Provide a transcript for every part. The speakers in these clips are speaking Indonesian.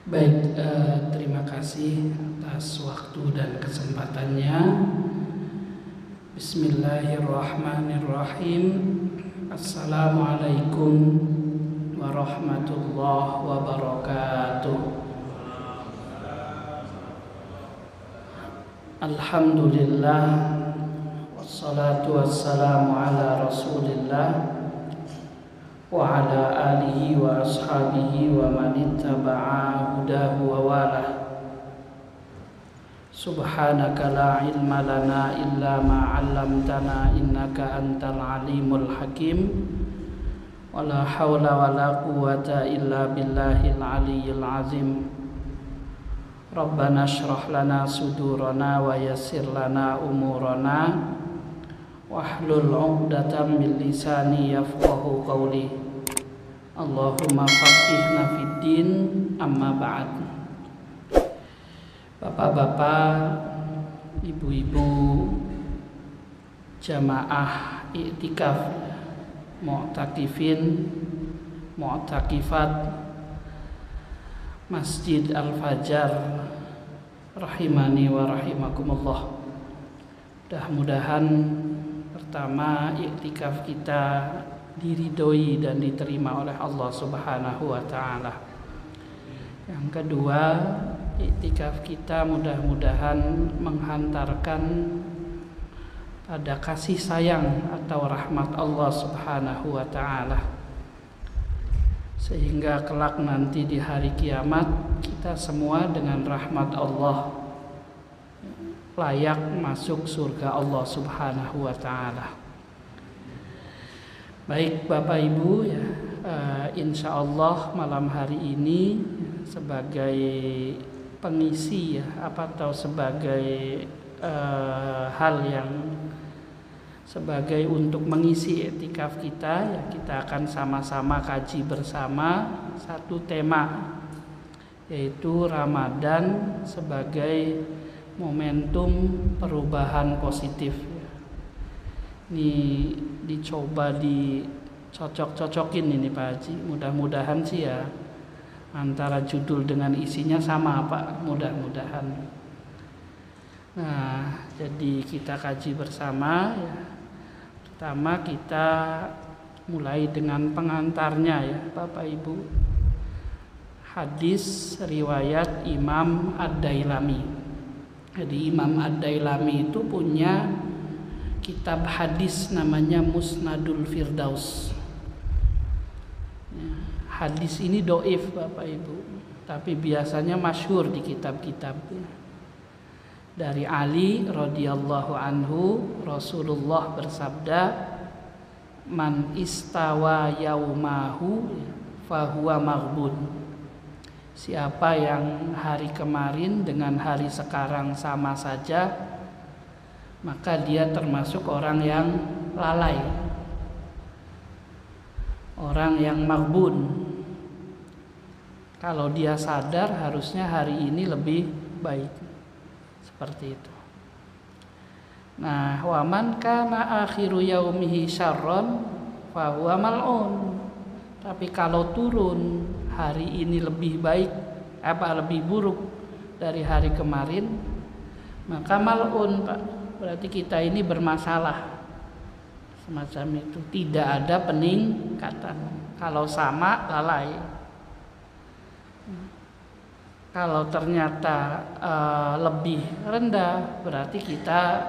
Baik, terima kasih atas waktu dan kesempatannya. Bismillahirrahmanirrahim. Assalamualaikum warahmatullahi wabarakatuh. Alhamdulillah, wassalatu wassalamu ala rasulillah wa ala alihi wa ashabihi wa man ittaba'a hudahu wa walah. Subhanaka la ilma lana illa ma 'allamtana innaka antal alimul hakim. Wa la hawla wa la quwwata illa billahil aliyyil azim. Rabbana shrah lana sudurana wa yassir lana umurana wahlul 'uqdatam min lisani yafqahu qawli. Allahumma faqihna fid din, amma ba'd. Bapak-bapak, ibu-ibu, jamaah i'tikaf, mu'takifin, mu'takifat Masjid Al-Fajar, rahimani wa rahimakumullah. Mudah-mudahan pertama i'tikaf kita diridhoi dan diterima oleh Allah Subhanahu wa taala. Yang kedua, i'tikaf kita mudah-mudahan menghantarkan pada kasih sayang atau rahmat Allah Subhanahu wa taala, sehingga kelak nanti di hari kiamat kita semua dengan rahmat Allah layak masuk surga Allah Subhanahu wa taala. Baik Bapak Ibu ya, insya Allah malam hari ini sebagai pengisi ya, atau sebagai hal yang sebagai untuk mengisi i'tikaf kita ya, kita akan sama-sama kaji bersama satu tema, yaitu Ramadan sebagai momentum perubahan positif. Ini dicoba dicocok-cocokin ini Pak Haji. Mudah-mudahan sih ya antara judul dengan isinya sama Pak, mudah-mudahan. Nah, jadi kita kaji bersama ya. Pertama kita mulai dengan pengantarnya ya Bapak Ibu. Hadis riwayat Imam Ad-Dailami. Jadi Imam Ad-Dailami itu punya kitab hadis namanya Musnadul Firdaus. Hadis ini doif Bapak Ibu, tapi biasanya masyhur di kitab-kitabnya. Dari Ali radhiyallahu anhu, Rasulullah bersabda, "Man istawa yaumahu fahuwa maghbun." Siapa yang hari kemarin dengan hari sekarang sama saja, maka dia termasuk orang yang lalai, orang yang maghbun. Kalau dia sadar harusnya hari ini lebih baik, seperti itu. Nah, waman kana akhiru yaumihi syarron fahuwa mal'un. Tapi kalau turun hari ini lebih baik, lebih buruk dari hari kemarin, maka mal'un Pak. Berarti kita ini bermasalah. Semacam itu, tidak ada peningkatan. Kalau sama, lalai. Kalau ternyata lebih rendah, berarti kita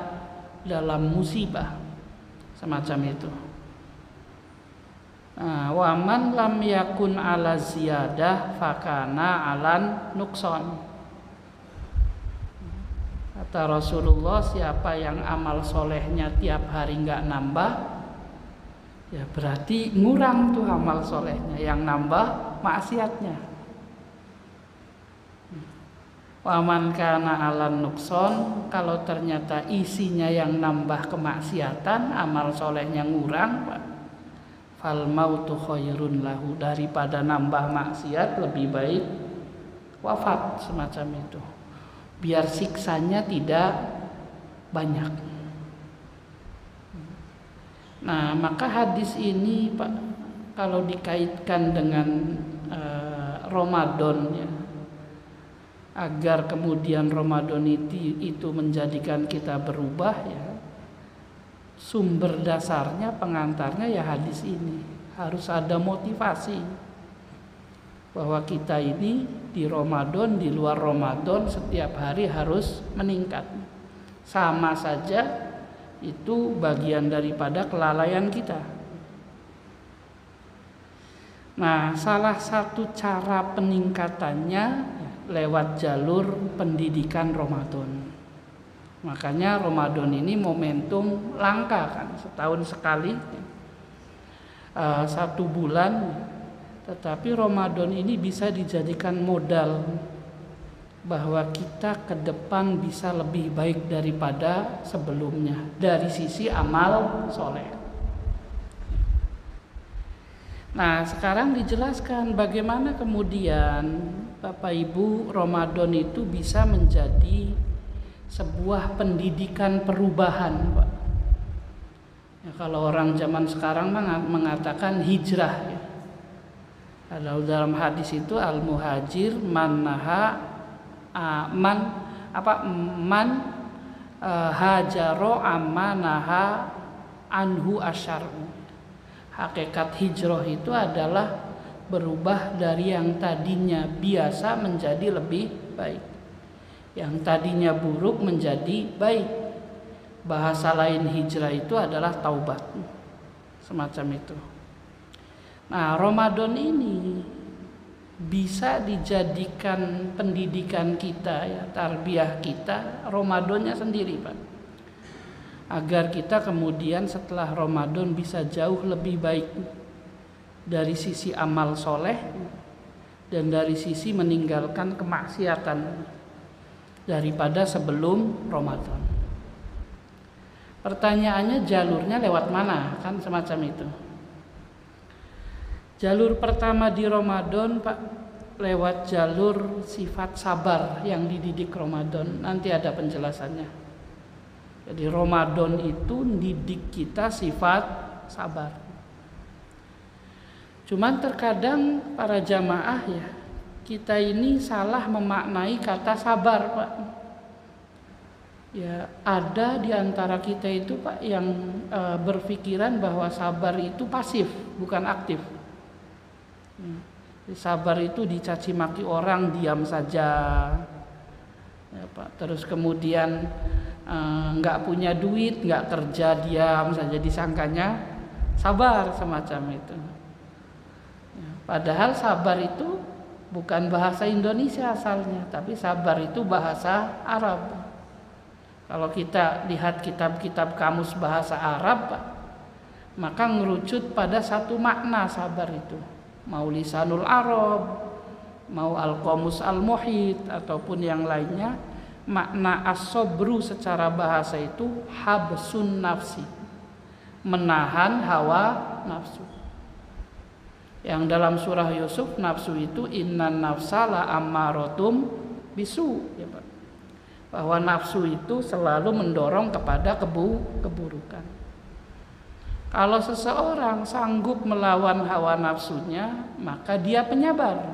dalam musibah. Semacam itu. Waman lam yakun ala ziyadah fakana alan nukson. Kata Rasulullah, siapa yang amal solehnya tiap hari nggak nambah, ya berarti ngurang tuh amal solehnya. Yang nambah maksiatnya. Waman kana alan nukson, kalau ternyata isinya yang nambah kemaksiatan, amal solehnya ngurang, fal mautu khairun lahu, daripada nambah maksiat lebih baik wafat, semacam itu. Biar siksanya tidak banyak. Nah, maka hadis ini Pak, kalau dikaitkan dengan Ramadan ya, agar kemudian Ramadan itu menjadikan kita berubah, ya sumber dasarnya, pengantarnya ya hadis ini. Harus ada motivasi bahwa kita ini di Ramadan, di luar Ramadan setiap hari harus meningkat. Sama saja itu bagian daripada kelalaian kita. Nah, salah satu cara peningkatannya lewat jalur pendidikan Ramadan. Makanya Ramadan ini momentum langka kan, setahun sekali, 1 bulan. Tetapi Ramadan ini bisa dijadikan modal bahwa kita ke depan bisa lebih baik daripada sebelumnya dari sisi amal soleh. Nah, sekarang dijelaskan bagaimana kemudian Bapak Ibu Ramadan itu bisa menjadi sebuah pendidikan perubahan, Pak. Ya, kalau orang zaman sekarang mengatakan hijrah, ya. Kalau dalam hadis itu al-muhajir man hajaro amma naha anhu asyar'u. Hakikat hijrah itu adalah berubah dari yang tadinya biasa menjadi lebih baik, yang tadinya buruk menjadi baik. Bahasa lain hijrah itu adalah taubat, semacam itu. Nah, Ramadan ini bisa dijadikan pendidikan kita, ya, tarbiyah kita, Ramadannya sendiri, Pak. Agar kita kemudian setelah Ramadan bisa jauh lebih baik dari sisi amal soleh dan dari sisi meninggalkan kemaksiatan daripada sebelum Ramadan. Pertanyaannya jalurnya lewat mana? Kan semacam itu. Jalur pertama di Ramadan, Pak, lewat jalur sifat sabar yang dididik Ramadan. Nanti ada penjelasannya. Jadi Ramadan itu didik kita sifat sabar. Cuman terkadang para jamaah, ya, kita ini salah memaknai kata sabar, Pak. Ya, ada di antara kita itu, Pak, yang berpikiran bahwa sabar itu pasif, bukan aktif. Sabar itu dicaci maki orang, diam saja, ya, Pak. Terus kemudian nggak punya duit, nggak kerja, diam saja, disangkanya sabar, semacam itu. Ya, padahal sabar itu bukan bahasa Indonesia asalnya, tapi sabar itu bahasa Arab. Kalau kita lihat kitab-kitab kamus bahasa Arab, Pak, maka ngerucut pada satu makna sabar itu. Mau Lisanul Arab, mau Al-Qamus Al-Muhit, ataupun yang lainnya, makna as-sabru secara bahasa itu habsun nafsi, menahan hawa nafsu. Yang dalam surah Yusuf, nafsu itu innan nafsa la ammaratum bisu, ya, Pak. Bahwa nafsu itu selalu mendorong kepada keburukan. Kalau seseorang sanggup melawan hawa nafsunya, maka dia penyabar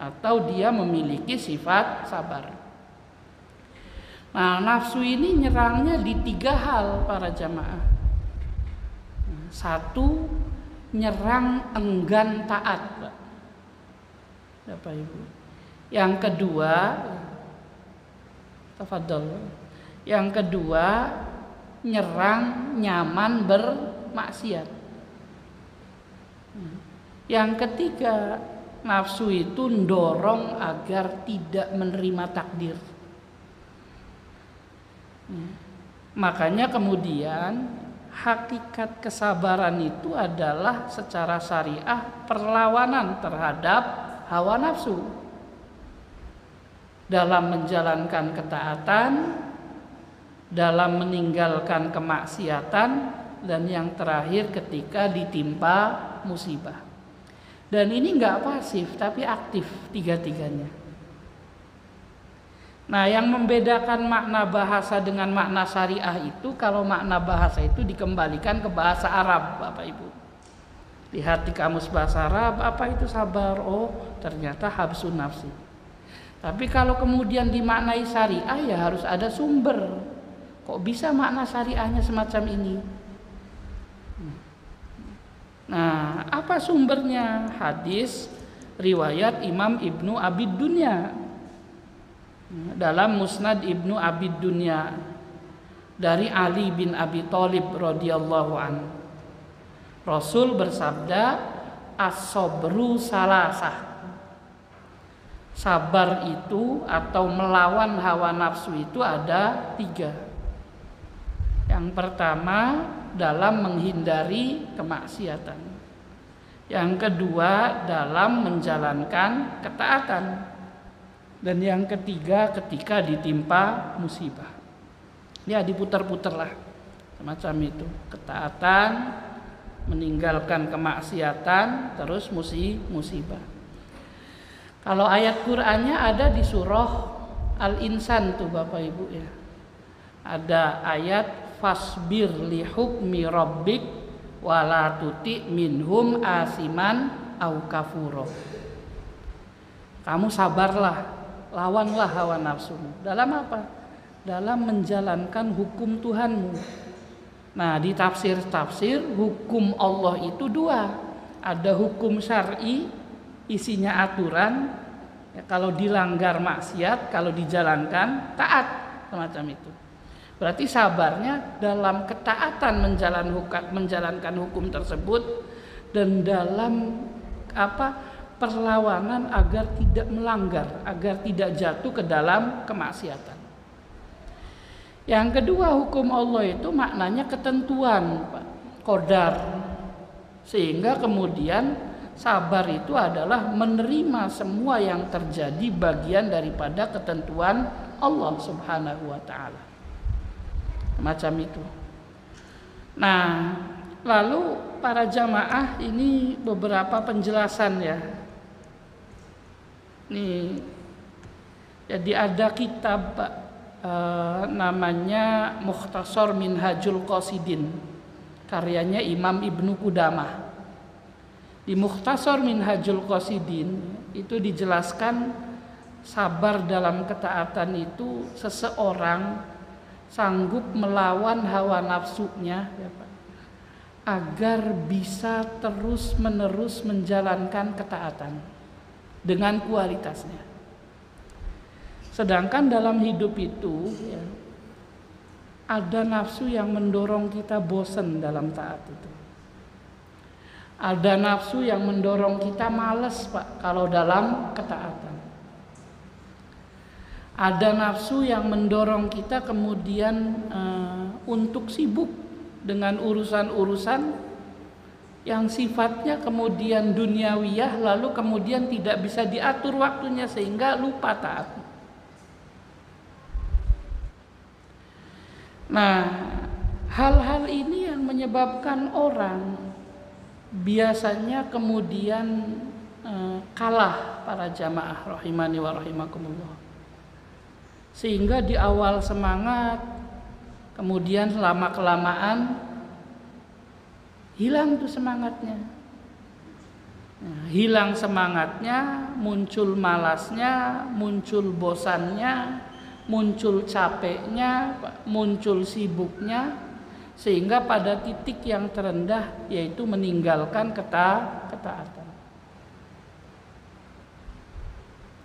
atau dia memiliki sifat sabar. Nah, nafsu ini nyerangnya di 3 hal para jamaah. 1, nyerang enggan taat, Pak. Bapak Ibu. Yang kedua, tafadhol. Yang kedua, nyerang nyaman bermaksiat. Yang ketiga, nafsu itu mendorong agar tidak menerima takdir. Makanya kemudian hakikat kesabaran itu adalah secara syariah perlawanan terhadap hawa nafsu dalam menjalankan ketaatan, dalam meninggalkan kemaksiatan, dan yang terakhir ketika ditimpa musibah. Dan ini enggak pasif tapi aktif, 3-tiganya. Nah, yang membedakan makna bahasa dengan makna syariah itu, kalau makna bahasa itu dikembalikan ke bahasa Arab, Bapak Ibu. Lihat di kamus bahasa Arab, apa itu sabar? Oh, ternyata habsun nafsi. Tapi kalau kemudian dimaknai syariah ya harus ada sumber. Kok bisa makna syariahnya semacam ini? Nah, apa sumbernya? Hadis riwayat Imam Ibnu Abid Dunya dalam Musnad Ibnu Abid Dunya dari Ali bin Abi Thalib radhiyallahu an. Rasul bersabda, as-sabru salasah. Sabar itu atau melawan hawa nafsu itu ada 3. Yang pertama dalam menghindari kemaksiatan. Yang kedua dalam menjalankan ketaatan. Dan yang ketiga ketika ditimpa musibah. Ya diputar-putarlah semacam itu. Ketaatan, meninggalkan kemaksiatan, terus musibah. Kalau ayat Qur'annya ada di surah Al-Insan tuh Bapak Ibu ya. Ada ayat fasbir li hukmi rabbik wala tuti minhum asiman au kafuro. Kamu sabarlah, lawanlah hawa nafsumu. Dalam apa? Dalam menjalankan hukum Tuhanmu. Nah, di tafsir hukum Allah itu 2. Ada hukum syar'i, isinya aturan, ya, kalau dilanggar maksiat, kalau dijalankan taat, semacam itu. Berarti sabarnya dalam ketaatan menjalankan hukum tersebut dan dalam perlawanan agar tidak melanggar, agar tidak jatuh ke dalam kemaksiatan. Yang kedua, hukum Allah itu maknanya ketentuan, Pak, qadar. Sehingga kemudian sabar itu adalah menerima semua yang terjadi bagian daripada ketentuan Allah Subhanahu wa taala. Macam itu. Nah, lalu para jamaah ini beberapa penjelasan ya. Nih, jadi ada kitab namanya Mukhtasar Minhajul Qasidin, karyanya Imam Ibnu Qudamah. Di Mukhtasar Minhajul Qasidin itu dijelaskan sabar dalam ketaatan itu seseorang sanggup melawan hawa nafsunya ya Pak, agar bisa terus-menerus menjalankan ketaatan dengan kualitasnya. Sedangkan dalam hidup itu ya, ada nafsu yang mendorong kita bosan dalam taat itu. Ada nafsu yang mendorong kita malas Pak kalau dalam ketaatan. Ada nafsu yang mendorong kita kemudian untuk sibuk dengan urusan-urusan yang sifatnya kemudian duniawiyah, lalu kemudian tidak bisa diatur waktunya sehingga lupa taat. Nah, hal-hal ini yang menyebabkan orang biasanya kemudian kalah para jamaah rahimani wa rahimakumullah. Sehingga di awal semangat, kemudian lama-kelamaan hilang tuh semangatnya. Nah, hilang semangatnya, muncul malasnya, muncul bosannya, muncul capeknya, muncul sibuknya, sehingga pada titik yang terendah yaitu meninggalkan ketaatan.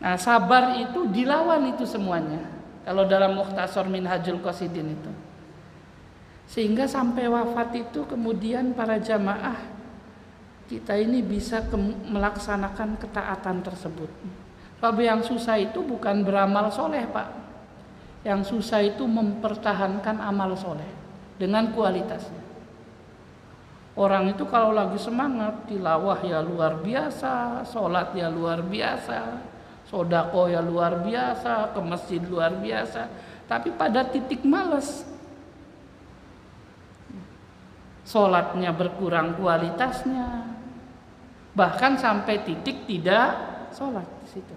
Nah, sabar itu dilawan itu semuanya. Kalau dalam Mukhtasar Minhajul Qasidin itu. Sehingga sampai wafat itu kemudian para jamaah kita ini bisa melaksanakan ketaatan tersebut. Sebab yang susah itu bukan beramal soleh Pak. Yang susah itu mempertahankan amal soleh dengan kualitasnya. Orang itu kalau lagi semangat, tilawah ya luar biasa, sholat ya luar biasa, sodako ya luar biasa, ke masjid luar biasa. Tapi pada titik malas, sholatnya berkurang kualitasnya, bahkan sampai titik tidak sholat di situ.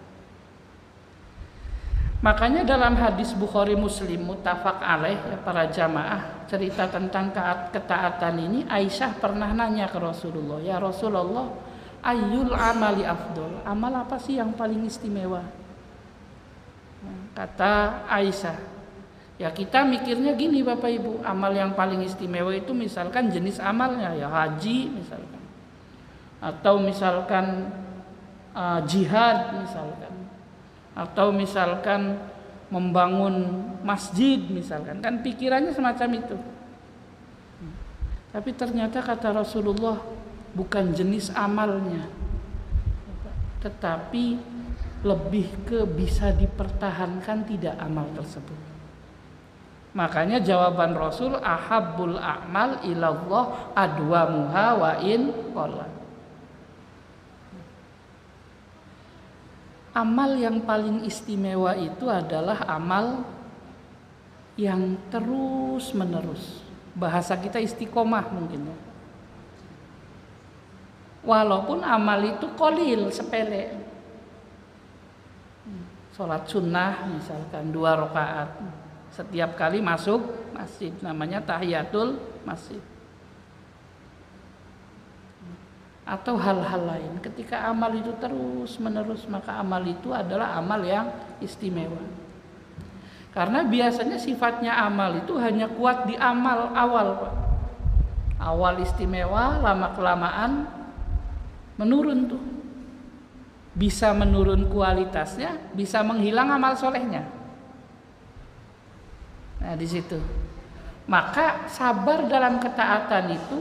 Makanya dalam hadis Bukhari Muslim muttafaq alaih ya para jamaah, cerita tentang ketaatan ini, Aisyah pernah nanya ke Rasulullah, ya Rasulullah, ayyul amali afdol, amal apa sih yang paling istimewa? Kata Aisyah, ya kita mikirnya gini Bapak Ibu, amal yang paling istimewa itu misalkan jenis amalnya ya haji misalkan, atau misalkan jihad misalkan, atau misalkan membangun masjid misalkan, kan pikirannya semacam itu. Tapi ternyata kata Rasulullah bukan jenis amalnya, tetapi lebih ke bisa dipertahankan tidak amal tersebut. Makanya jawaban Rasul, ahabbul a'mal ilallah adwamuha wa in qalla. Amal yang paling istimewa itu adalah amal yang terus menerus. Bahasa kita istiqomah mungkin ya. Walaupun amal itu qalil, sepele. Sholat sunnah misalkan 2 rakaat setiap kali masuk masjid, namanya tahiyatul masjid. Atau hal-hal lain, ketika amal itu terus menerus, maka amal itu adalah amal yang istimewa. Karena biasanya sifatnya amal itu hanya kuat di amal awal, Pak. Awal istimewa, lama-kelamaan menurun tuh. Bisa menurun kualitasnya, bisa menghilang amal solehnya. Nah di situ. Maka sabar dalam ketaatan itu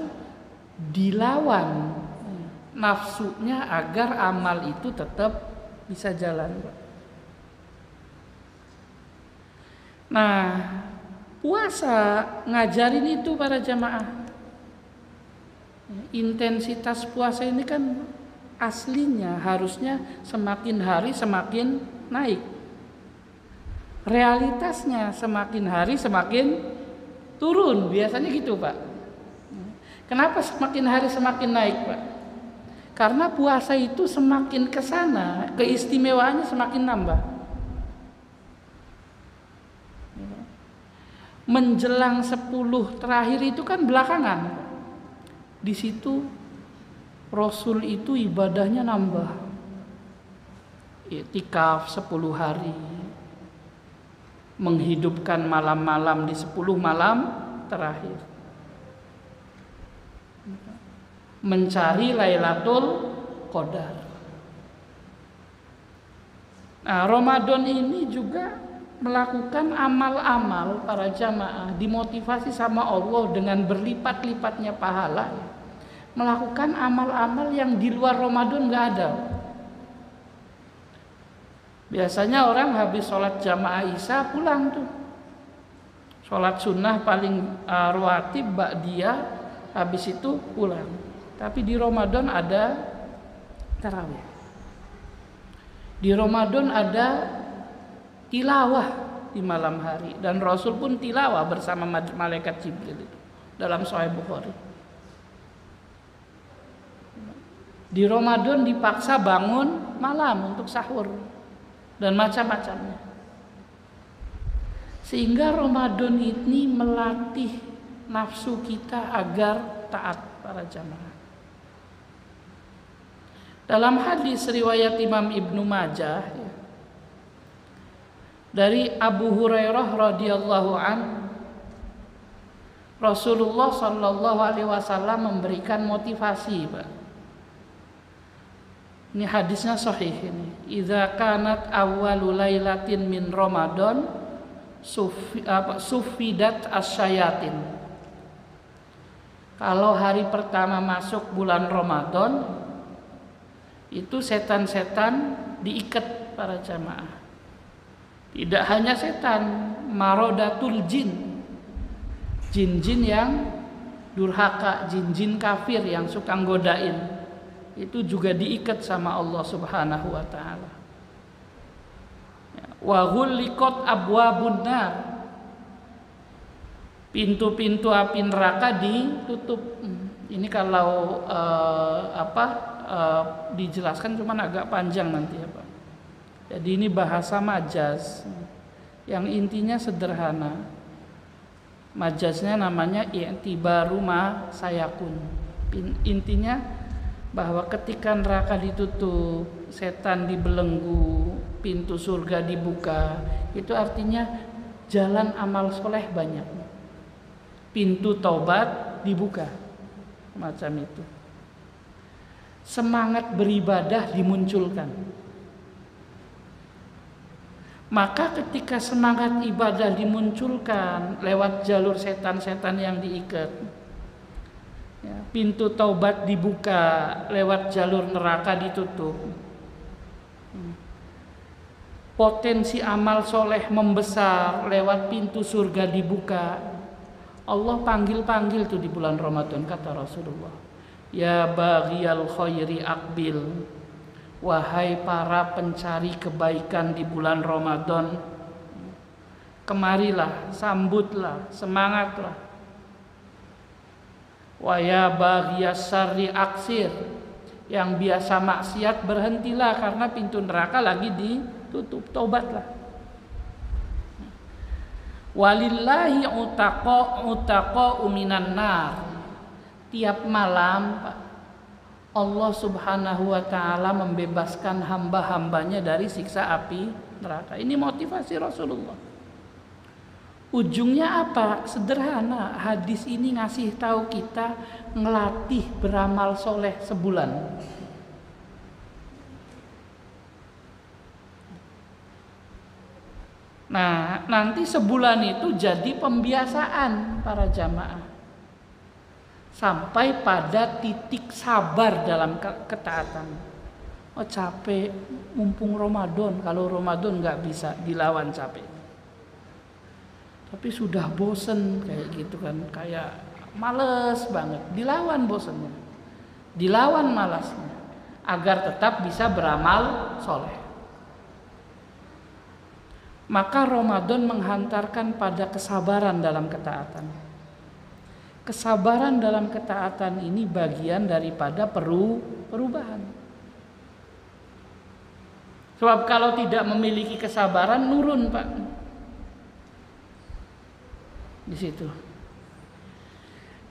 dilawan nafsunya agar amal itu tetap bisa jalan. Nah, puasa ngajarin itu para jamaah. Intensitas puasa ini kan aslinya harusnya semakin hari semakin naik. Realitasnya semakin hari semakin turun, biasanya gitu Pak. Kenapa semakin hari semakin naik Pak? Karena puasa itu semakin kesana, keistimewaannya semakin nambah. Menjelang 10 terakhir itu kan belakangan. Di situ Rasul itu ibadahnya nambah. Iktikaf 10 hari. Menghidupkan malam-malam di 10 malam terakhir. Mencari Lailatul Qadar. Nah, Ramadan ini juga melakukan amal-amal para jamaah, dimotivasi sama Allah dengan berlipat-lipatnya pahala. Melakukan amal-amal yang di luar Ramadan nggak ada. Biasanya orang habis sholat jamaah Isya pulang tuh. Sholat sunnah paling rawatib ba'diyah, habis itu pulang. Tapi di Ramadan ada tarawih. Di Ramadan ada tilawah di malam hari, dan Rasul pun tilawah bersama malaikat Jibril itu dalam Sahih Bukhari. Di Ramadan dipaksa bangun malam untuk sahur dan macam-macamnya. Sehingga Ramadan ini melatih nafsu kita agar taat para jamaah. Dalam hadis riwayat Imam Ibnu Majah dari Abu Hurairah radhiyallahu an, Rasulullah sallallahu alaihi wasallam memberikan motivasi, Pak. Ini hadisnya sahih ini. Idza kanat awwalu lailatin min Ramadan sufidat asyayatin. Kalau hari pertama masuk bulan Ramadan, itu setan-setan diikat para jamaah. Tidak hanya setan, marodatul jin, jin-jin yang durhaka, jin-jin kafir yang suka nggodain, itu juga diikat sama Allah Subhanahu wa taala. Wa ghulliqat abwabun nar, pintu-pintu api neraka ditutup. Ini kalau dijelaskan cuman agak panjang nanti ya Pak. Jadi ini bahasa majaz yang intinya sederhana. Majaznya namanya i'tibaru ma sayakun. Intinya bahwa ketika neraka ditutup, setan dibelenggu, pintu surga dibuka, itu artinya jalan amal soleh banyak, pintu taubat dibuka, macam itu. Semangat beribadah dimunculkan. Maka ketika semangat ibadah dimunculkan lewat jalur setan-setan yang diikat, ya, pintu taubat dibuka lewat jalur neraka ditutup, potensi amal soleh membesar lewat pintu surga dibuka. Allah panggil-panggil tuh di bulan Ramadan, kata Rasulullah, ya baghiyal khairi aqbil, wahai para pencari kebaikan di bulan Ramadan, kemarilah, sambutlah, semangatlah. Wa ya baghiyas syarri aqsir, yang biasa maksiat berhentilah karena pintu neraka lagi ditutup, taubatlah. Walillahi utaqa minan nar, tiap malam Allah subhanahu wa ta'ala membebaskan hamba-hambanya dari siksa api neraka. Ini motivasi Rasulullah. Ujungnya apa? Sederhana, hadis ini ngasih tahu kita ngelatih beramal soleh sebulan. Nah, nanti sebulan itu jadi pembiasaan para jamaah, sampai pada titik sabar dalam ketaatan. Oh capek, mumpung Ramadan, kalau Ramadan nggak bisa dilawan capek. Tapi sudah bosen kayak gitu kan, kayak males banget, dilawan bosennya, dilawan malasnya, agar tetap bisa beramal soleh. Maka Ramadan menghantarkan pada kesabaran dalam ketaatan. Kesabaran dalam ketaatan ini bagian daripada perubahan. Sebab kalau tidak memiliki kesabaran, nurun Pak. Di situ.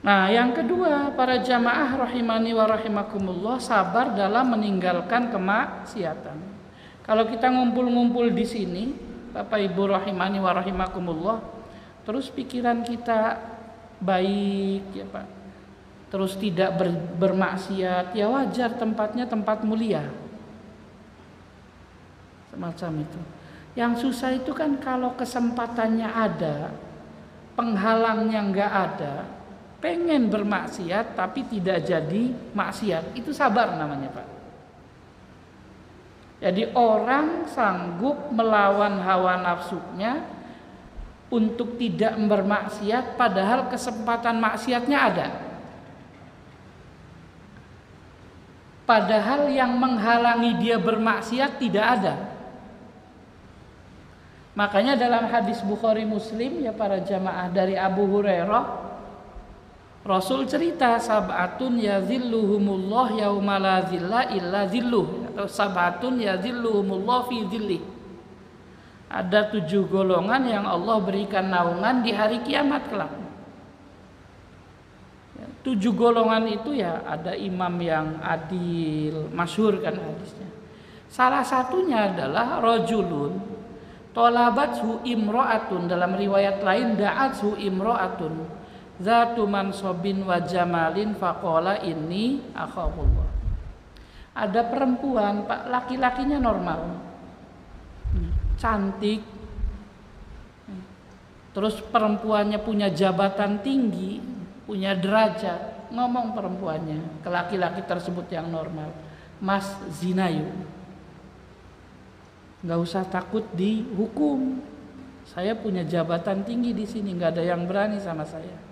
Nah, yang kedua, para jamaah rahimani wa rahimakumullah, sabar dalam meninggalkan kemaksiatan. Kalau kita ngumpul-ngumpul di sini, Bapak Ibu rahimani wa rahimakumullah, terus pikiran kita baik ya Pak, terus tidak bermaksiat, ya wajar, tempatnya tempat mulia, semacam itu. Yang susah itu kan kalau kesempatannya ada, penghalangnya nggak ada, pengen bermaksiat tapi tidak jadi maksiat, itu sabar namanya Pak. Jadi orang sanggup melawan hawa nafsunya untuk tidak bermaksiat, padahal kesempatan maksiatnya ada. Padahal yang menghalangi dia bermaksiat tidak ada. Makanya dalam hadis Bukhari Muslim ya para jamaah, dari Abu Hurairah, Rasul cerita sab'atun yazilluhumullah yauma la zilla illa zilluh, atau sab'atun yazilluhumullah fi zillih. Ada 7 golongan yang Allah berikan naungan di hari kiamat kelak. 7 golongan itu ya ada imam yang adil, masyhur kan hadisnya. Salah satunya adalah rajulun talabathu imra'atun, dalam riwayat lain da'athu imra'atun zatu mansobin wa jamalin faqala inni akhafullah. Ada perempuan Pak, laki-lakinya normal, cantik, terus perempuannya punya jabatan tinggi, punya derajat. Ngomong perempuannya ke laki-laki tersebut yang normal, Mas zina yuk, nggak usah takut dihukum, saya punya jabatan tinggi di sini, nggak ada yang berani sama saya.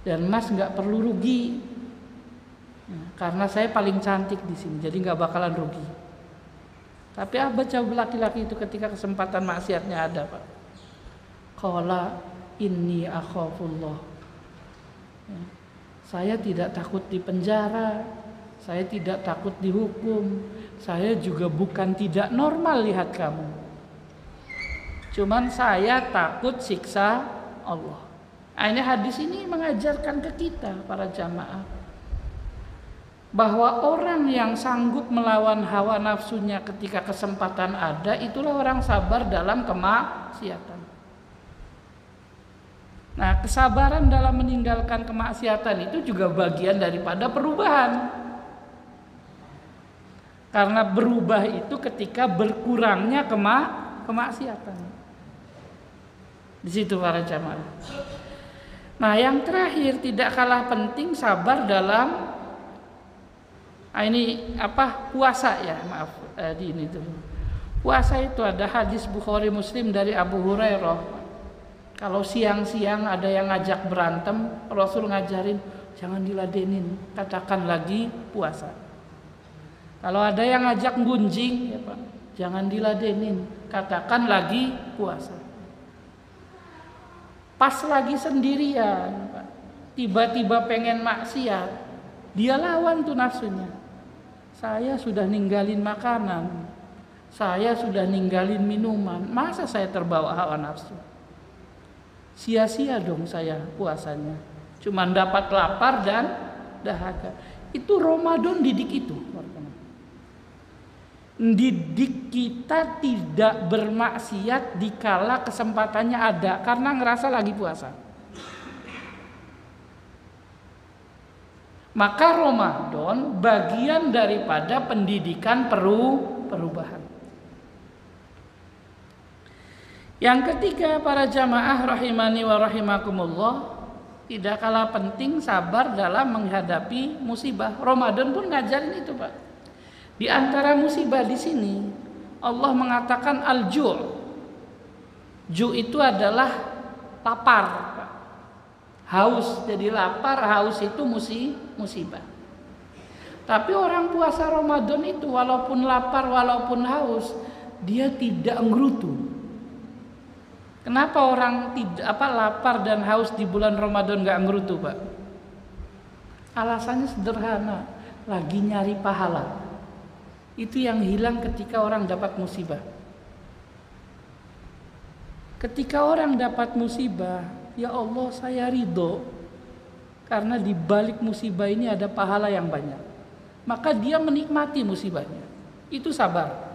Dan Mas nggak perlu rugi, karena saya paling cantik di sini, jadi nggak bakalan rugi. Tapi apa jawab laki-laki itu ketika kesempatan maksiatnya ada Pak? Qala inni akhafullah. Saya tidak takut di penjara, saya tidak takut dihukum, saya juga bukan tidak normal lihat kamu. Cuman saya takut siksa Allah. Nah, ini hadis ini mengajarkan ke kita para jamaah, bahwa orang yang sanggup melawan hawa nafsunya ketika kesempatan ada, itulah orang sabar dalam kemaksiatan. Nah, kesabaran dalam meninggalkan kemaksiatan itu juga bagian daripada perubahan. Karena berubah itu ketika berkurangnya kemaksiatan. Di situ para jamaah. Nah, yang terakhir tidak kalah penting sabar dalam puasa ya, di ini dulu. Puasa itu ada hadis Bukhari Muslim dari Abu Hurairah. Kalau siang-siang ada yang ngajak berantem, Rasul ngajarin jangan diladenin, katakan lagi puasa. Kalau ada yang ngajak gunjing, ya Pak, jangan diladenin, katakan lagi puasa. Pas lagi sendirian, Pak, tiba-tiba pengen maksiat, dia lawan tuh nafsunya. Saya sudah ninggalin makanan, saya sudah ninggalin minuman, masa saya terbawa hawa nafsu? Sia-sia dong saya puasanya, cuman dapat lapar dan dahaga. Itu Ramadan didik itu. Didik kita tidak bermaksiat dikala kesempatannya ada, karena ngerasa lagi puasa. Maka Ramadan bagian daripada pendidikan perubahan. Yang ketiga para jamaah rahimani wa rahimakumullah, tidak kalah penting sabar dalam menghadapi musibah. Ramadan pun ngajarin itu, Pak. Di antara musibah di sini Allah mengatakan al-ju'. Ju' itu adalah lapar, Pak. Haus, jadi lapar, haus itu musibah. Tapi orang puasa Ramadan itu walaupun lapar, walaupun haus, dia tidak ngerutu. Kenapa orang lapar dan haus di bulan Ramadan nggak ngerutu, Pak? Alasannya sederhana, lagi nyari pahala. Itu yang hilang ketika orang dapat musibah. Ketika orang dapat musibah, ya Allah saya ridho karena di balik musibah ini ada pahala yang banyak. Maka dia menikmati musibahnya. Itu sabar.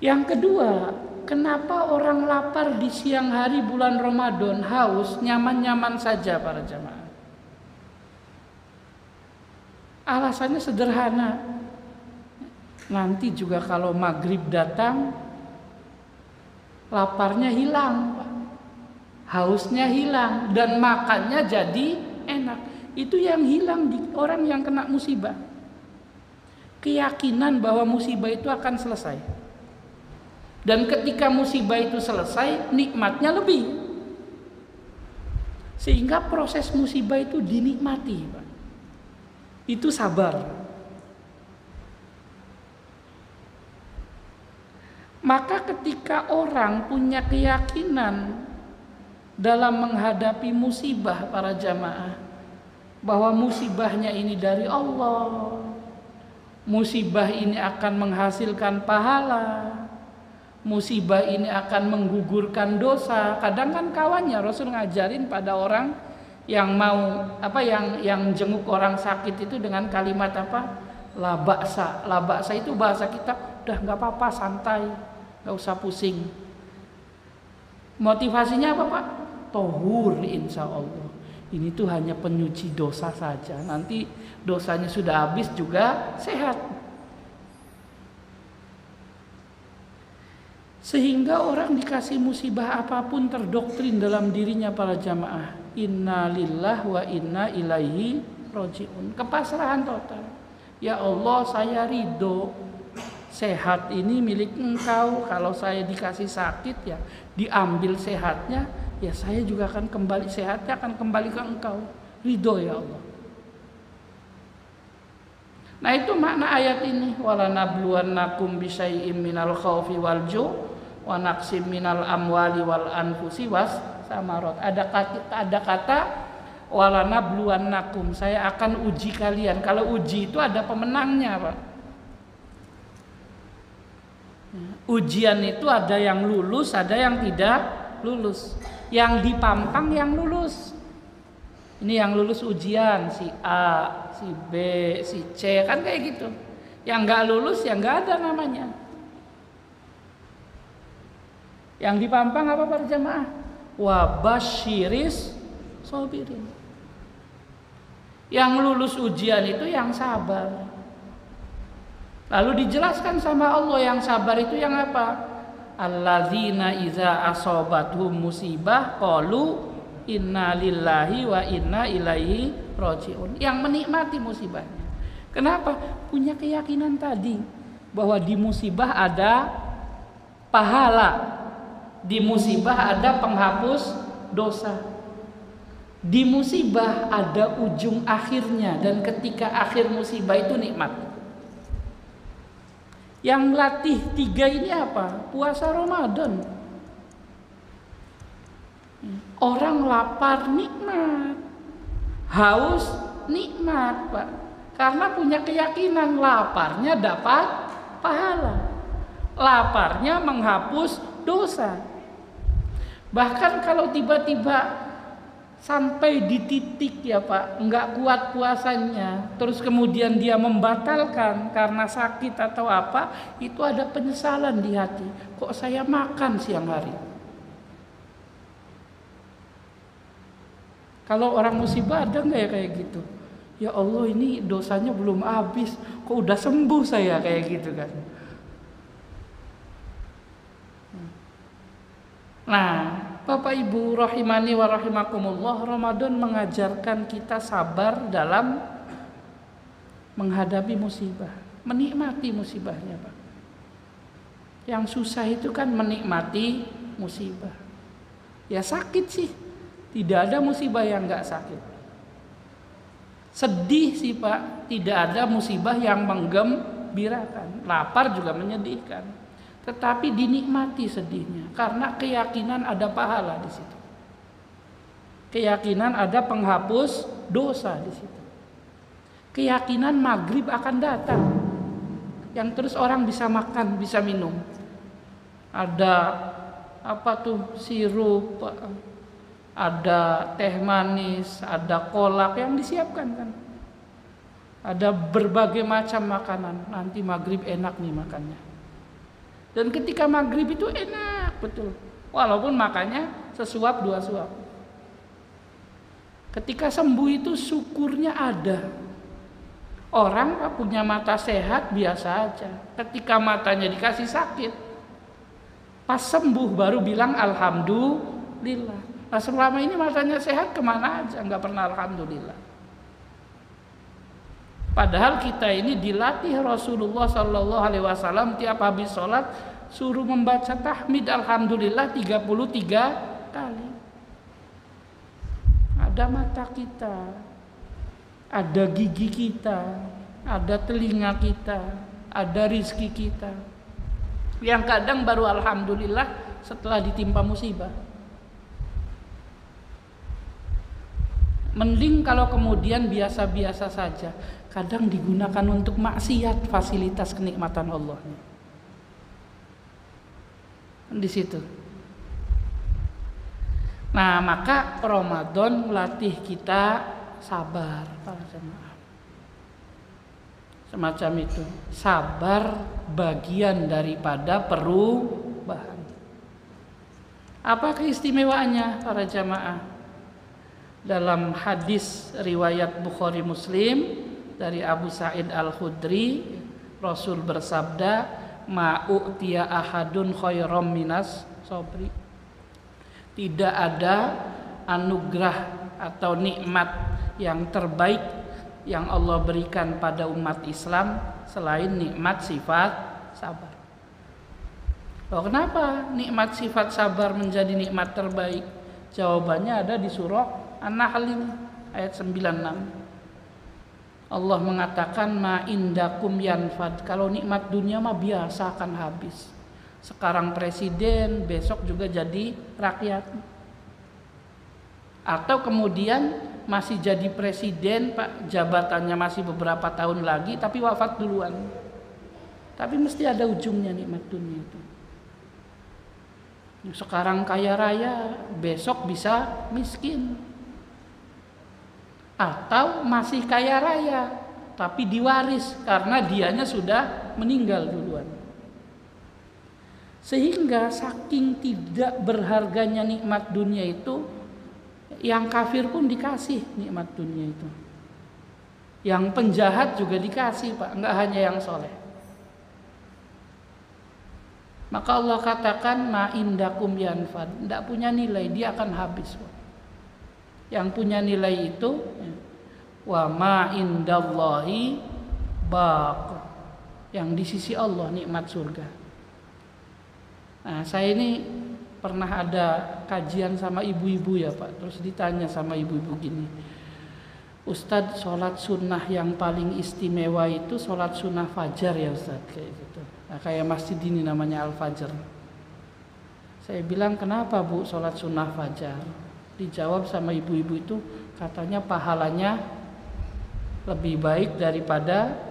Yang kedua, kenapa orang lapar di siang hari bulan Ramadan, haus, nyaman-nyaman saja para jamaah? Alasannya sederhana. Nanti juga kalau maghrib datang, laparnya hilang, hausnya hilang, dan makannya jadi enak. Itu yang hilang di orang yang kena musibah. Keyakinan bahwa musibah itu akan selesai. Dan ketika musibah itu selesai, nikmatnya lebih. Sehingga proses musibah itu dinikmati, Pak. Itu sabar. Maka ketika orang punya keyakinan dalam menghadapi musibah para jamaah, bahwa musibahnya ini dari Allah, musibah ini akan menghasilkan pahala, musibah ini akan menggugurkan dosa. Kadang kan kawannya Rasul ngajarin pada orang yang mau yang jenguk orang sakit itu dengan kalimat apa? La ba'sa. La ba'sa itu bahasa kita, udah nggak apa-apa, santai, nggak usah pusing. Motivasinya apa, Pak? Tohur, insya Allah. Ini tuh hanya penyuci dosa saja. Nanti dosanya sudah habis juga sehat. Sehingga orang dikasih musibah apapun terdoktrin dalam dirinya para jamaah. Inna lillah wa inna ilaihi roji'un. Kepasrahan total. Ya Allah, saya ridho. Sehat ini milik Engkau. Kalau saya dikasih sakit, ya diambil sehatnya, ya saya juga akan kembali, sehatnya akan kembali ke Engkau. Ridho ya Allah. Nah itu makna ayat ini. Wala nabluwannakum bisyai'im minal khaufi wal ju' wa naqsim minal amwali wal anfusi was samarot. Ada kata wala nabluwannakum, saya akan uji kalian. Kalau uji itu ada pemenangnya, Pak. Ujian itu ada yang lulus, ada yang tidak lulus. Yang dipampang yang lulus. Ini yang lulus ujian, si A, si B, si C, kan kayak gitu. Yang nggak lulus ya nggak ada namanya. Yang dipampang apa para jamaah? Wa basyiris sabirin. Yang lulus ujian itu yang sabar. Lalu dijelaskan sama Allah, yang sabar itu yang apa? Alladzina iza asobathum musibah qalu inna lillahi wa inna ilaihi rajiun. Yang menikmati musibahnya. Kenapa? Punya keyakinan tadi bahwa di musibah ada pahala, di musibah ada penghapus dosa, di musibah ada ujung akhirnya, dan ketika akhir musibah itu nikmat. Yang latih 3 ini apa? Puasa Ramadan. Orang lapar nikmat, haus nikmat, Pak. Karena punya keyakinan laparnya dapat pahala, laparnya menghapus dosa. Bahkan kalau tiba-tiba sampai di titik ya Pak, nggak kuat puasanya, terus kemudian dia membatalkan karena sakit atau apa, itu ada penyesalan di hati. Kok saya makan siang hari? Kalau orang musibah ada nggak ya kayak gitu? Ya Allah, ini dosanya belum habis, kok udah sembuh saya, kayak gitu kan. Nah, Bapak Ibu rahimani wa rahimakumullah, Ramadan mengajarkan kita sabar dalam menghadapi musibah, menikmati musibahnya, Pak. Yang susah itu kan menikmati musibah. Ya sakit sih, tidak ada musibah yang nggak sakit. Sedih sih Pak, tidak ada musibah yang menggembirakan. Lapar juga menyedihkan. Tetapi dinikmati sedihnya karena keyakinan ada pahala di situ. Keyakinan ada penghapus dosa di situ. Keyakinan maghrib akan datang, yang terus orang bisa makan, bisa minum. Ada apa tuh, sirup, ada teh manis, ada kolak yang disiapkan kan. Ada berbagai macam makanan. Nanti maghrib enak nih makannya. Dan ketika maghrib itu enak betul, walaupun makannya sesuap 2 suap. Ketika sembuh itu syukurnya ada. Orang punya mata sehat biasa aja, ketika matanya dikasih sakit, pas sembuh baru bilang alhamdulillah. Nah selama ini matanya sehat kemana aja, nggak pernah alhamdulillah. Padahal kita ini dilatih Rasulullah Sallallahu Alaihi Wasallam tiap habis sholat suruh membaca tahmid alhamdulillah 33 kali. Ada mata kita, ada gigi kita, ada telinga kita, ada rizki kita, yang kadang baru alhamdulillah setelah ditimpa musibah. Mending kalau kemudian biasa-biasa saja, kadang digunakan untuk maksiat fasilitas kenikmatan Allah. Di situ. Nah, maka Ramadan melatih kita sabar, para jemaah. Semacam itu. Sabar bagian daripada perubahan. Apa keistimewaannya, para jemaah? Dalam hadis riwayat Bukhari Muslim dari Abu Sa'id Al-Khudri, Rasul bersabda, ma'u'tiya ahadun khairam minas sabri. Tidak ada anugerah atau nikmat yang terbaik yang Allah berikan pada umat Islam selain nikmat sifat sabar. Loh, kenapa nikmat sifat sabar menjadi nikmat terbaik? Jawabannya ada di surah An-Nahl ini, ayat 96. Allah mengatakan ma indakum yanfad. Kalau nikmat dunia mah biasa akan habis. Sekarang presiden, besok juga jadi rakyat. Atau kemudian masih jadi presiden, Pak, jabatannya masih beberapa tahun lagi tapi wafat duluan. Tapi mesti ada ujungnya nikmat dunia itu. Sekarang kaya raya, besok bisa miskin. atau masih kaya raya tapi diwaris karena dianya sudah meninggal duluan. Sehingga saking tidak berharganya nikmat dunia itu, yang kafir pun dikasih nikmat dunia itu. Yang penjahat juga dikasih, Pak, enggak hanya yang soleh. Maka Allah katakan ma indakum yanfad, enggak punya nilai, dia akan habis, Pak. Yang punya nilai itu wa ma indallahi baq, yang di sisi Allah nikmat surga. Nah, saya ini pernah ada kajian sama ibu-ibu ya Pak, terus ditanya sama ibu-ibu gini, Ustadz, sholat sunnah yang paling istimewa itu sholat sunnah fajar ya Ustadz, kayak gitu. Nah, kayak masjid ini namanya Al-Fajr. Saya bilang, kenapa Bu sholat sunnah fajar? Dijawab sama ibu-ibu itu, katanya pahalanya lebih baik daripada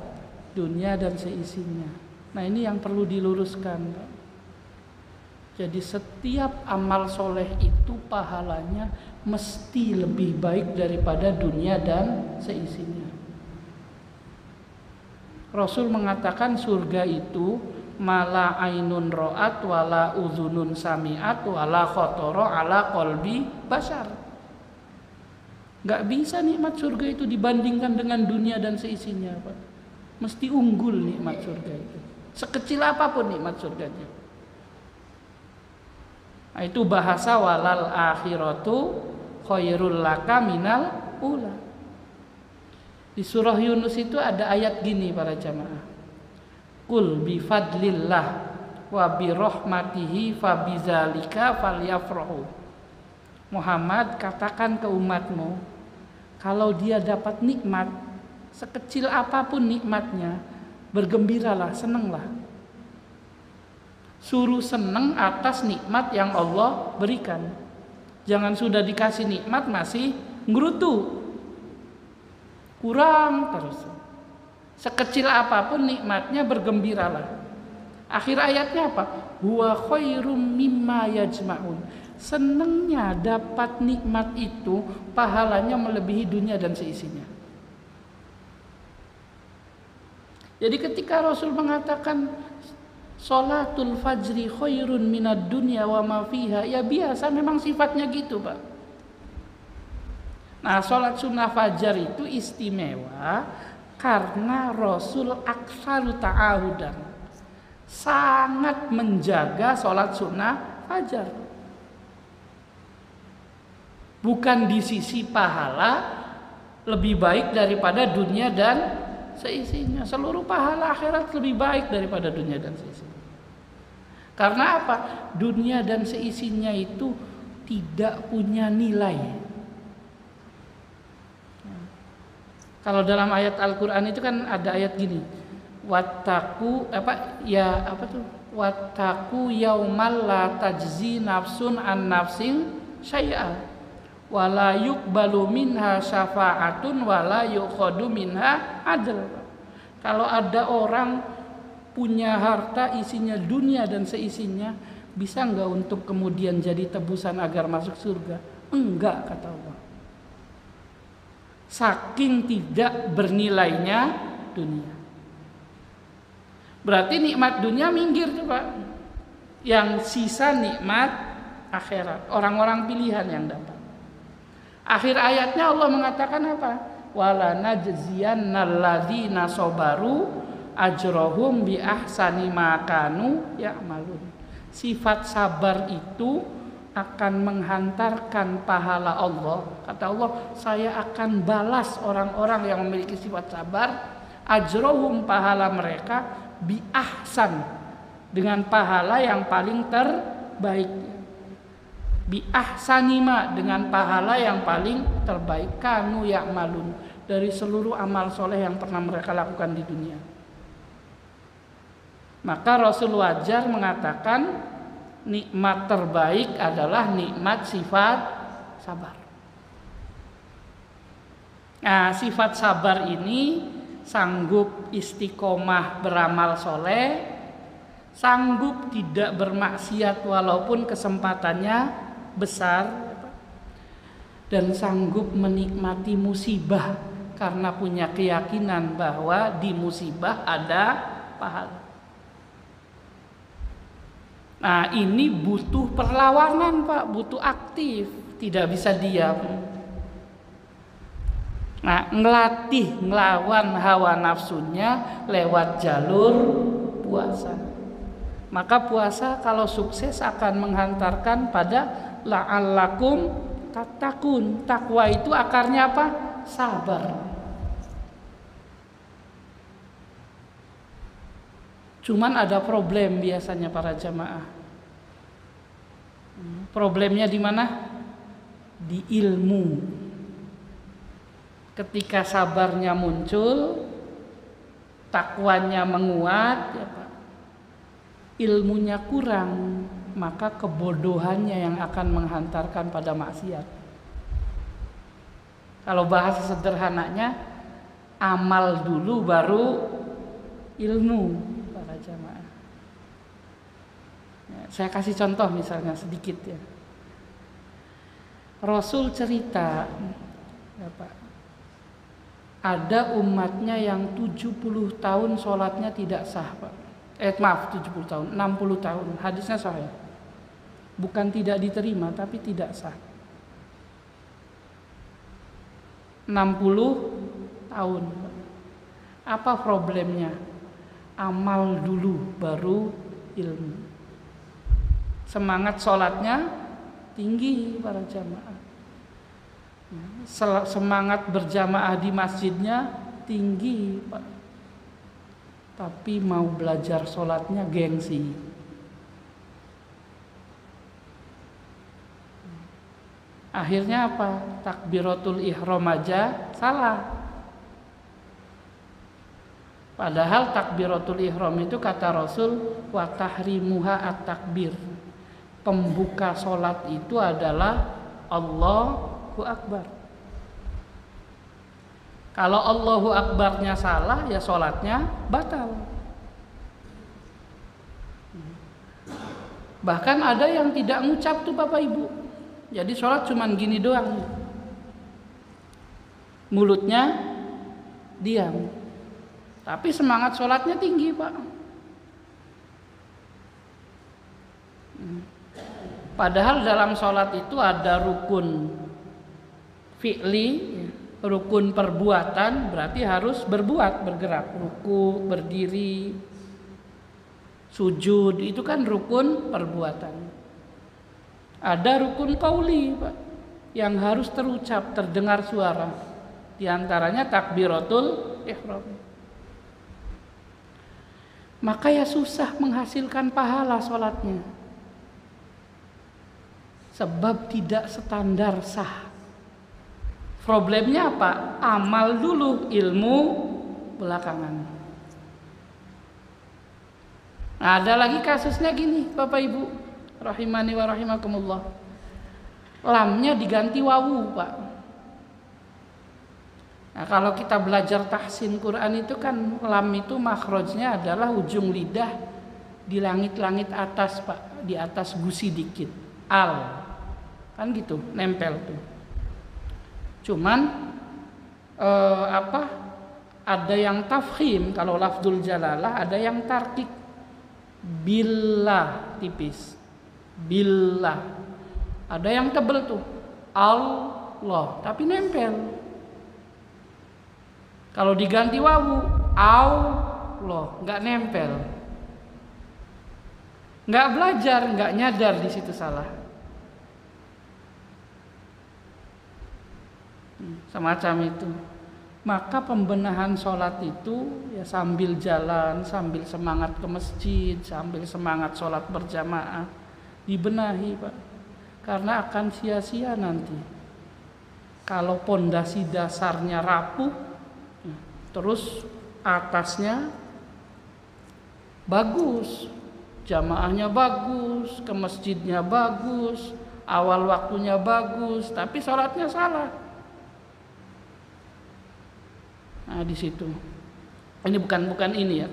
dunia dan seisinya. Nah, ini yang perlu diluruskan, Pak. Jadi setiap amal soleh itu pahalanya mesti lebih baik daripada dunia dan seisinya. Rasul mengatakan surga itu mala ainun ro'at wala uzunun sami'at wala khotoro ala qalbi bashar. Gak bisa nikmat surga itu dibandingkan dengan dunia dan seisinya, Pak. Mesti unggul nikmat surga itu, sekecil apapun nikmat surganya. Nah, itu bahasa walal akhiratu khairul laka minal ula. Di surah Yunus itu ada ayat gini para jamaah. Qul bi fadlillah wa bi rahmatihi fa bizalika falyafrahu. Muhammad, katakan ke umatmu, kalau dia dapat nikmat sekecil apapun nikmatnya, bergembiralah, senanglah. Suruh senang atas nikmat yang Allah berikan. Jangan sudah dikasih nikmat masih ngerutu, kurang terus. Sekecil apapun nikmatnya, bergembiralah. Akhir ayatnya apa? Huwa khairum mimma yajma'un. Senangnya dapat nikmat itu pahalanya melebihi dunia dan seisinya. Jadi ketika Rasul mengatakan sholatul fajri khairun minad dunya wa ma fiha, ya biasa, memang sifatnya gitu, Pak. Nah, sholat sunnah fajar itu istimewa karena Rasul aksaru ta'ahudan, sangat menjaga sholat sunnah fajar. Bukan di sisi pahala lebih baik daripada dunia dan seisinya. Seluruh pahala akhirat lebih baik daripada dunia dan seisinya. Karena apa? Dunia dan seisinya itu tidak punya nilai. Kalau dalam ayat Al-Qur'an itu kan ada ayat gini. Wattaku Wattaku yaumal la tajzi nafsun an nafsin syai'a wala yuqbalu minha syafa'atun wala yukhadu minha adl. Kalau ada orang punya harta isinya dunia dan seisinya, bisa enggak untuk kemudian jadi tebusan agar masuk surga? Enggak, kata Allah. Saking tidak bernilainya dunia. Berarti nikmat dunia minggir tuh, Pak. Yang sisa nikmat akhirat, orang-orang pilihan yang dapat. Akhir ayatnya Allah mengatakan apa? Wala najziyannal ladzina sabaru ajrohum bi ahsani ma kanu ya'malun. Sifat sabar itu akan menghantarkan pahala Allah. Kata Allah, saya akan balas orang-orang yang memiliki sifat sabar, ajrohum, pahala mereka, bi ahsan, dengan pahala yang paling terbaik. Bi ahsanima, dengan pahala yang paling terbaik, kanu ya'malun, dari seluruh amal soleh yang pernah mereka lakukan di dunia. Maka Rasul wajar mengatakan nikmat terbaik adalah nikmat sifat sabar. Nah, sifat sabar ini sanggup istiqomah beramal soleh, sanggup tidak bermaksiat walaupun kesempatannya besar, dan sanggup menikmati musibah karena punya keyakinan bahwa di musibah ada pahala. Nah, ini butuh perlawanan, Pak, butuh aktif, tidak bisa diam. Nah, ngelawan hawa nafsunya lewat jalur puasa. Maka puasa kalau sukses akan menghantarkan pada la'allakum tattaqun. Takwa itu akarnya apa? Sabar. Cuman ada problem biasanya para jamaah. Problemnya di mana? Di ilmu. Ketika sabarnya muncul, takwanya menguat, ya Pak, ilmunya kurang, maka kebodohannya yang akan menghantarkan pada maksiat. Kalau bahasa sederhananya, amal dulu baru ilmu, para jamaah. Ya, saya kasih contoh misalnya sedikit ya. Rasul cerita, ya Pak, ada umatnya yang 70 tahun sholatnya tidak sah, Pak. 70 tahun, 60 tahun. Hadisnya sahih. Bukan tidak diterima, tapi tidak sah. 60 tahun. Apa problemnya? Amal dulu, baru ilmu. Semangat sholatnya tinggi para jamaah. Semangat berjamaah di masjidnya tinggi, Pak. Tapi mau belajar sholatnya gengsi. Akhirnya apa? Takbiratul ihram aja salah. Padahal takbiratul ihram itu kata Rasul wa tahrimuha at-takbir. Pembuka sholat itu adalah Allahu Akbar. Kalau Allahu Akbarnya salah, ya sholatnya batal. Bahkan ada yang tidak ngucap tuh Bapak Ibu. Jadi sholat cuman gini doang. Mulutnya diam. Tapi semangat sholatnya tinggi, Pak. Padahal dalam sholat itu ada rukun fi'li, rukun perbuatan, berarti harus berbuat, bergerak, ruku, berdiri, sujud, itu kan rukun perbuatan. Ada rukun qauli, Pak, yang harus terucap, terdengar suara. Di antaranya takbiratul ihram. Maka ya susah menghasilkan pahala sholatnya. Sebab tidak standar sah. Problemnya apa? Amal dulu, ilmu belakangan. Nah, ada lagi kasusnya gini, Bapak Ibu, rahimani wa rahimakumullah. Lamnya diganti wawu, Pak. Nah, kalau kita belajar tahsin Quran itu kan lam itu makhrajnya adalah ujung lidah di langit-langit atas, Pak, di atas gusi dikit. Al. Kan gitu, nempel tuh. Cuman ada yang tafkhim kalau lafzul jalalah, ada yang tarkik. Billah tipis. Billah. Ada yang tebel tuh. Allah, tapi nempel. Kalau diganti wawu, Allah, enggak nempel. Enggak belajar, enggak nyadar di situ salah. Semacam itu. Maka pembenahan sholat itu ya sambil jalan, sambil semangat ke masjid, sambil semangat sholat berjamaah, dibenahi, Pak. Karena akan sia-sia nanti. Kalau pondasi dasarnya rapuh, terus atasnya bagus, jamaahnya bagus, ke masjidnya bagus, awal waktunya bagus, tapi sholatnya salah. Nah, di situ. Ini bukan ini ya.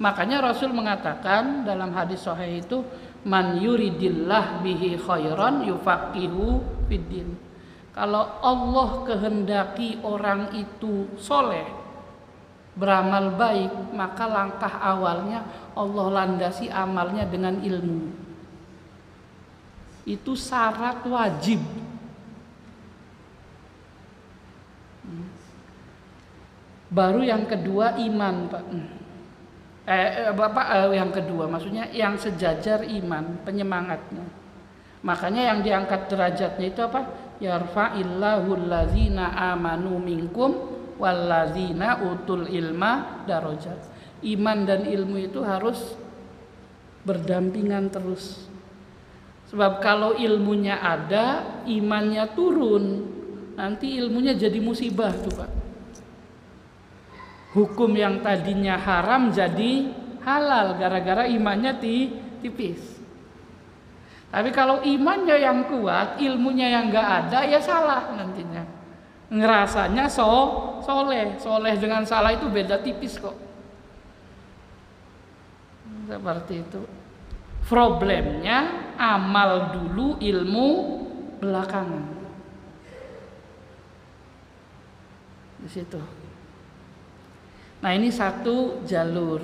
Makanya Rasul mengatakan dalam hadis sahih itu, man yuridillah bihi khairan yufaqihu fiddin. Kalau Allah kehendaki orang itu soleh, beramal baik, maka langkah awalnya Allah landasi amalnya dengan ilmu. Itu syarat wajib. Baru yang kedua iman, Pak. Yang kedua maksudnya yang sejajar iman, penyemangatnya. Makanya yang diangkat derajatnya itu apa? Yarfa'illahu allazina amanu minkum wallazina utul ilma darajat. Iman dan ilmu itu harus berdampingan terus. Sebab kalau ilmunya ada, imannya turun, nanti ilmunya jadi musibah tuh, Pak. Hukum yang tadinya haram jadi halal gara-gara imannya tipis. Tapi kalau imannya yang kuat, ilmunya yang enggak ada, ya salah nantinya. Ngerasanya soleh dengan salah itu beda tipis kok. Seperti itu. Problemnya amal dulu, ilmu belakangan. Di situ. Nah, ini satu jalur.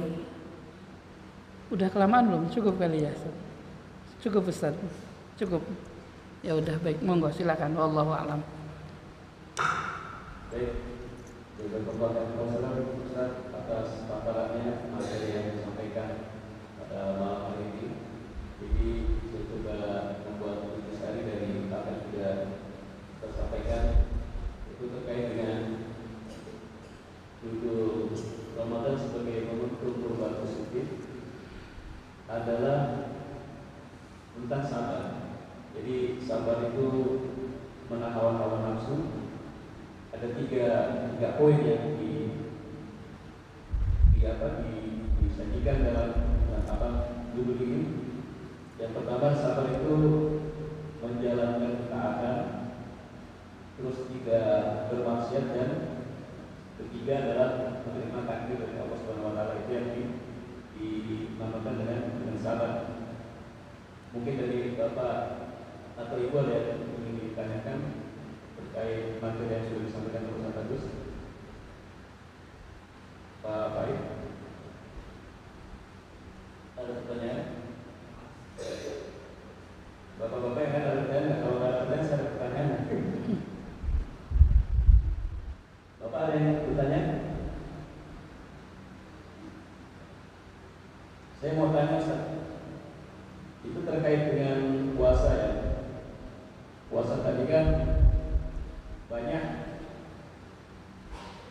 Udah kelamaan belum? Cukup kali ya? Cukup Ustaz. Cukup. Ya udah baik, monggo silakan. Wallahu a'lam. Baik. Jazakallahu Ustaz atas paparannya, materi yang disampaikan pada malam hari ini. Jadi saya coba membuat intisari dari apa yang sudah tersampaikan, itu terkait dengan judul Ramadan sebagai momentum perubahan positif adalah tentang sabar. Jadi sabar itu menahan hawa nafsu. Ada tiga poin yang disajikan dalam judul ini. Yang pertama, sabar itu menjalankan ketaatan. Terus tidak bermaksiat, dan ketiga adalah menerima takdir dari Allah Subhanahu wa taala. Itu yang dinamakan dengan sabar. Mungkin dari Bapak atau Ibu ada yang ingin ditanyakan terkait materi yang sudah disampaikan oleh Ustaz Agus? Pak Farid, ada pertanyaan? Bapak-bapak yang ada pertanyaan? Kalau ada pertanyaan, saya ada pertanyaan. Bapak ada yang bertanya? Saya mau tanya, Ustaz. Itu terkait dengan puasa ya. Puasa tadi kan banyak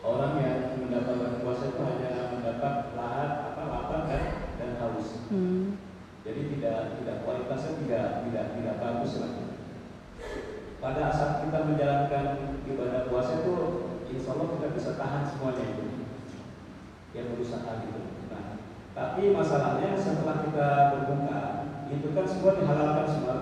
orang yang mendapatkan puasa itu hanya mendapat lapar dan haus. Jadi tidak kualitasnya tidak bagus lah. Pada saat kita menjalankan ibadah puasa itu, insya Allah kita bisa tahan semuanya itu yang berusaha gitu. Nah, tapi masalahnya setelah kita berbuka, itu kan semua dihalalkan semua.